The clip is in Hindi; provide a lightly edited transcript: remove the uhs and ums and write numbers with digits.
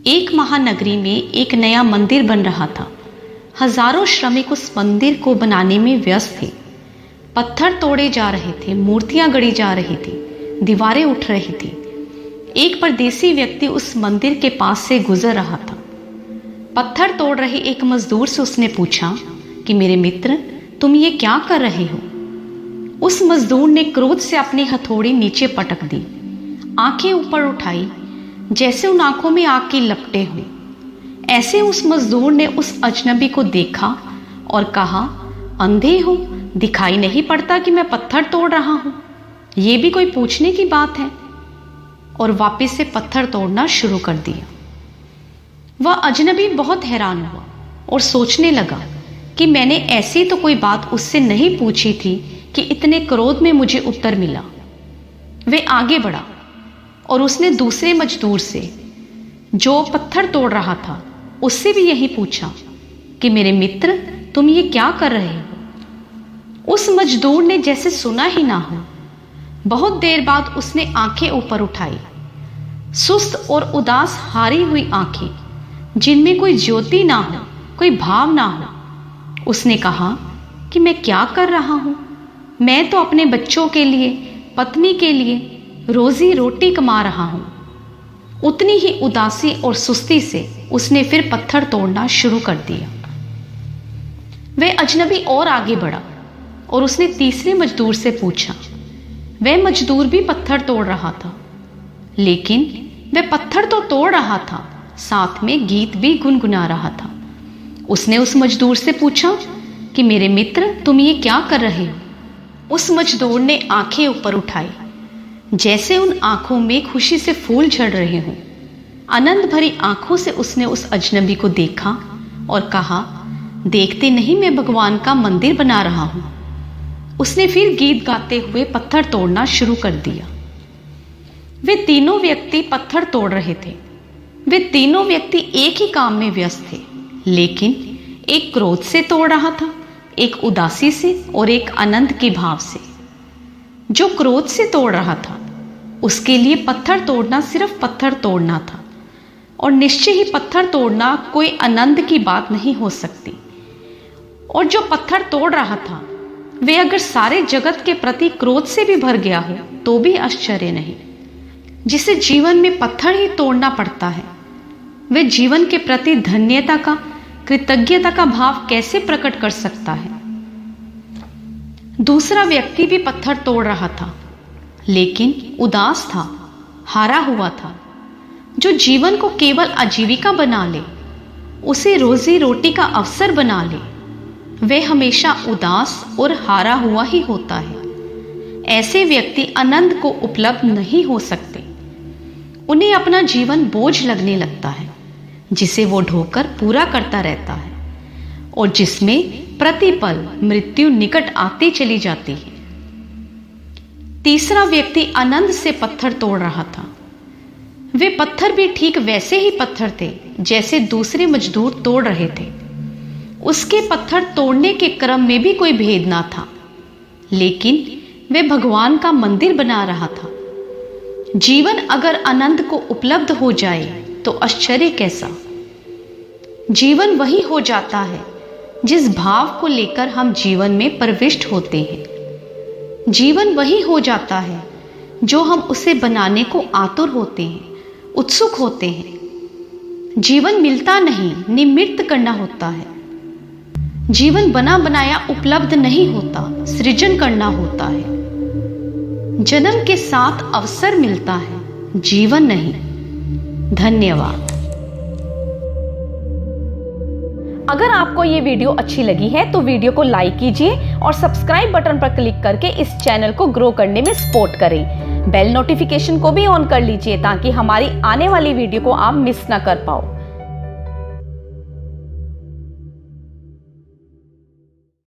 एक महानगरी में एक नया मंदिर बन रहा था। हजारों श्रमिक उस मंदिर को बनाने में व्यस्त थे। पत्थर तोड़े जा रहे थे, मूर्तियां गढ़ी जा रही थी, दीवारें उठ रही थी। एक परदेसी व्यक्ति उस मंदिर के पास से गुजर रहा था। पत्थर तोड़ रहे एक मजदूर से उसने पूछा कि मेरे मित्र, तुम ये क्या कर रहे हो? उस मजदूर ने क्रोध से अपनी हथौड़ी नीचे पटक दी, आंखें ऊपर उठाई जैसे उन आंखों में आग की लपटें हों। ऐसे उस मजदूर ने उस अजनबी को देखा और कहा, अंधे हो, दिखाई नहीं पड़ता कि मैं पत्थर तोड़ रहा हूं? ये भी कोई पूछने की बात है? और वापस से पत्थर तोड़ना शुरू कर दिया। वह अजनबी बहुत हैरान हुआ और सोचने लगा कि मैंने ऐसी तो कोई बात उससे नहीं पूछी थी कि इतने क्रोध में मुझे उत्तर मिला। वे आगे बढ़ा और उसने दूसरे मजदूर से, जो पत्थर तोड़ रहा था, उससे भी यही पूछा कि मेरे मित्र, तुम ये क्या कर रहे हो? उस मजदूर ने जैसे सुना ही ना हो। बहुत देर बाद उसने आंखें ऊपर उठाई, सुस्त और उदास हारी हुई आंखें, जिनमें कोई ज्योति ना हो, कोई भाव ना हो। उसने कहा कि मैं क्या कर रहा हूं? मैं तो अपने बच्चों के लिए, पत्नी के लिए रोजी रोटी कमा रहा हूं। उतनी ही उदासी और सुस्ती से उसने फिर पत्थर तोड़ना शुरू कर दिया। वह अजनबी और आगे बढ़ा और उसने तीसरे मजदूर से पूछा। वह मजदूर भी पत्थर तोड़ रहा था, लेकिन वह पत्थर तो तोड़ रहा था, साथ में गीत भी गुनगुना रहा था। उसने उस मजदूर से पूछा कि मेरे मित्र, तुम ये क्या कर रहे हो? उस मजदूर ने आंखें ऊपर उठाई, जैसे उन आंखों में खुशी से फूल झड़ रहे हों। आनंद भरी आंखों से उसने उस अजनबी को देखा और कहा, देखते नहीं मैं भगवान का मंदिर बना रहा हूं। उसने फिर गीत गाते हुए पत्थर तोड़ना शुरू कर दिया। वे तीनों व्यक्ति पत्थर तोड़ रहे थे। वे तीनों व्यक्ति एक ही काम में व्यस्त थे, लेकिन एक क्रोध से तोड़ रहा था, एक उदासी से और एक आनंद के भाव से। जो क्रोध से तोड़ रहा था, उसके लिए पत्थर तोड़ना सिर्फ पत्थर तोड़ना था, और निश्चय ही पत्थर तोड़ना कोई आनंद की बात नहीं हो सकती। और जो पत्थर तोड़ रहा था, वे अगर सारे जगत के प्रति क्रोध से भी भर गया हो तो भी आश्चर्य नहीं। जिसे जीवन में पत्थर ही तोड़ना पड़ता है, वे जीवन के प्रति धन्यता का, कृतज्ञता का भाव कैसे प्रकट कर सकता है? दूसरा व्यक्ति भी पत्थर तोड़ रहा था, लेकिन उदास था, हारा हुआ था। जो जीवन को केवल आजीविका बना ले, उसे रोजी रोटी का अवसर बना ले, वह हमेशा उदास और हारा हुआ ही होता है। ऐसे व्यक्ति आनंद को उपलब्ध नहीं हो सकते। उन्हें अपना जीवन बोझ लगने लगता है, जिसे वो ढोकर पूरा करता रहता है और जिसमें प्रतिपल मृत्यु निकट आती चली जाती है। तीसरा व्यक्ति आनंद से पत्थर तोड़ रहा था। वे पत्थर भी ठीक वैसे ही पत्थर थे जैसे दूसरे मजदूर तोड़ रहे थे। उसके पत्थर तोड़ने के क्रम में भी कोई भेद ना था, लेकिन वे भगवान का मंदिर बना रहा था। जीवन अगर आनंद को उपलब्ध हो जाए तो आश्चर्य कैसा। जीवन वही हो जाता है जिस भाव को लेकर हम जीवन में प्रविष्ट होते हैं। जीवन वही हो जाता है जो हम उसे बनाने को आतुर होते हैं, उत्सुक होते हैं। जीवन मिलता नहीं, निमित्त करना होता है। जीवन बना बनाया उपलब्ध नहीं होता, सृजन करना होता है। जन्म के साथ अवसर मिलता है, जीवन नहीं। धन्यवाद। अगर आपको ये वीडियो अच्छी लगी है तो वीडियो को लाइक कीजिए और सब्सक्राइब बटन पर क्लिक करके इस चैनल को ग्रो करने में सपोर्ट करें। बेल नोटिफिकेशन को भी ऑन कर लीजिए ताकि हमारी आने वाली वीडियो को आप मिस ना कर पाओ।